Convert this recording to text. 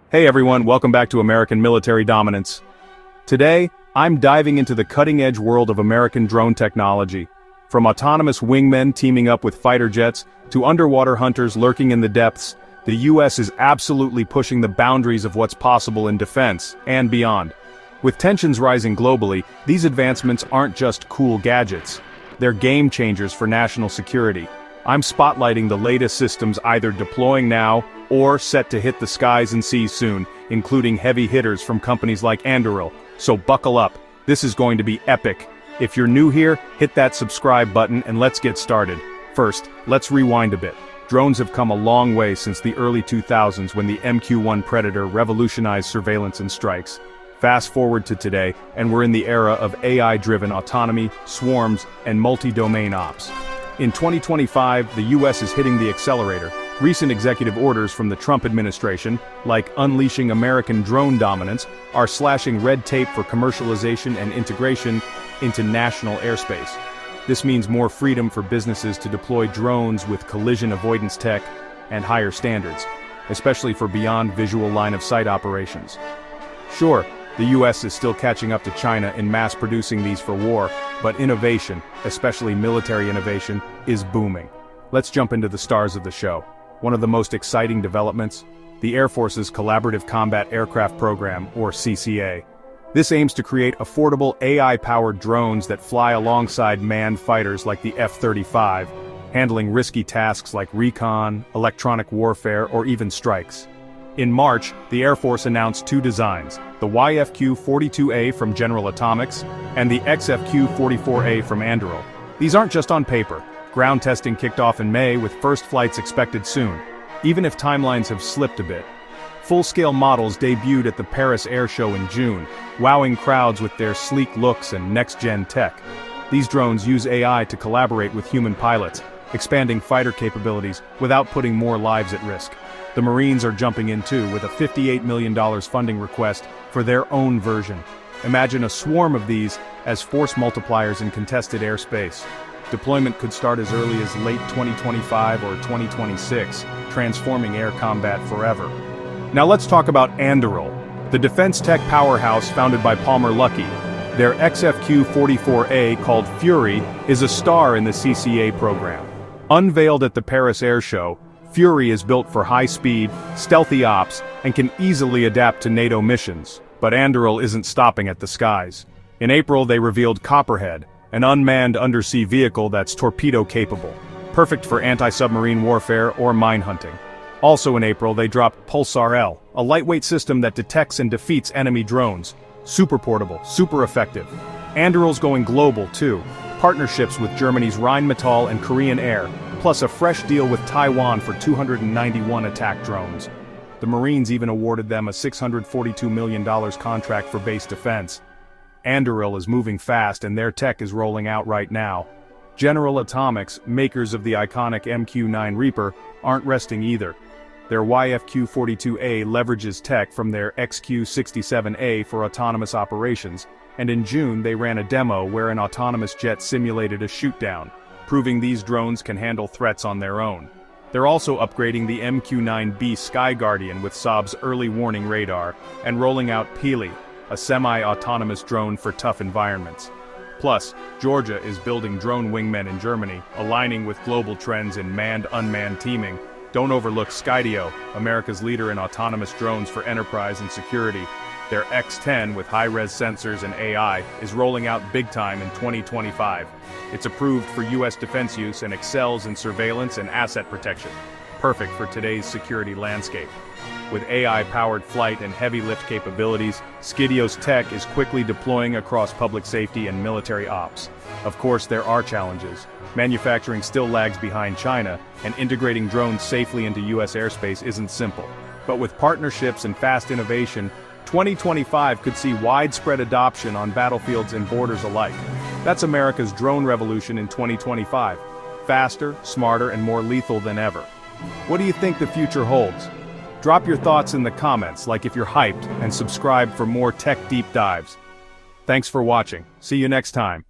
Hey everyone, welcome back to American Military Dominance. Today, I'm diving into the cutting-edge world of American drone technology. From autonomous wingmen teaming up with fighter jets, to underwater hunters lurking in the depths, the US is absolutely pushing the boundaries of what's possible in defense, and beyond. With tensions rising globally, these advancements aren't just cool gadgets. They're game changers for national security. I'm spotlighting the latest systems either deploying now, or set to hit the skies and seas soon, including heavy hitters from companies like Anduril. So buckle up, this is going to be epic. If you're new here, hit that subscribe button and let's get started. First, let's rewind a bit. Drones have come a long way since the early 2000s when the MQ-1 Predator revolutionized surveillance and strikes. Fast forward to today, and we're in the era of AI-driven autonomy, swarms, and multi-domain ops. In 2025, the US is hitting the accelerator. Recent executive orders from the Trump administration, like unleashing American drone dominance, are slashing red tape for commercialization and integration into national airspace. This means more freedom for businesses to deploy drones with collision avoidance tech and higher standards, especially for beyond visual line-of-sight operations. Sure, the US is still catching up to China in mass-producing these for war, but innovation, especially military innovation, is booming. Let's jump into the stars of the show. One of the most exciting developments, the Air Force's Collaborative Combat Aircraft Program, or CCA. This aims to create affordable AI-powered drones that fly alongside manned fighters like the F-35, handling risky tasks like recon, electronic warfare, or even strikes. In March, the Air Force announced two designs, the YFQ-42A from General Atomics and the XFQ-44A from Anduril. These aren't just on paper. Ground testing kicked off in May with first flights expected soon, even if timelines have slipped a bit. Full-scale models debuted at the Paris Air Show in June, wowing crowds with their sleek looks and next-gen tech. These drones use AI to collaborate with human pilots, expanding fighter capabilities without putting more lives at risk. The Marines are jumping in too with a $58 million funding request for their own version. Imagine a swarm of these as force multipliers in contested airspace. Deployment could start as early as late 2025 or 2026, transforming air combat forever. Now let's talk about Anduril, the defense tech powerhouse founded by Palmer Luckey. Their XFQ-44A, called Fury, is a star in the CCA program. Unveiled at the Paris Air Show, Fury is built for high-speed, stealthy ops and can easily adapt to NATO missions. But Anduril isn't stopping at the skies. In April, they revealed Copperhead, an unmanned undersea vehicle that's torpedo-capable, perfect for anti-submarine warfare or mine hunting. Also in April, they dropped Pulsar-L, a lightweight system that detects and defeats enemy drones. Super portable, super effective. Anduril's going global too. Partnerships with Germany's Rheinmetall and Korean Air, plus a fresh deal with Taiwan for 291 attack drones. The Marines even awarded them a $642 million contract for base defense. Anduril is moving fast and their tech is rolling out right now. General Atomics, makers of the iconic MQ-9 Reaper, aren't resting either. Their YFQ-42A leverages tech from their XQ-67A for autonomous operations, and in June they ran a demo where an autonomous jet simulated a shoot-down, proving these drones can handle threats on their own. They're also upgrading the MQ-9B Sky Guardian with Saab's early warning radar, and rolling out Pili, a semi-autonomous drone for tough environments. Plus, Georgia is building drone wingmen in Germany, aligning with global trends in manned-unmanned teaming. Don't overlook Skydio, America's leader in autonomous drones for enterprise and security. Their X-10 with high-res sensors and AI is rolling out big time in 2025. It's approved for US defense use and excels in surveillance and asset protection. Perfect for today's security landscape. With AI-powered flight and heavy lift capabilities, Skydio's tech is quickly deploying across public safety and military ops. Of course, there are challenges. Manufacturing still lags behind China, and integrating drones safely into US airspace isn't simple. But with partnerships and fast innovation, 2025 could see widespread adoption on battlefields and borders alike. That's America's drone revolution in 2025. Faster, smarter, and more lethal than ever. What do you think the future holds? Drop your thoughts in the comments, like if you're hyped, and subscribe for more tech deep dives. Thanks for watching. See you next time.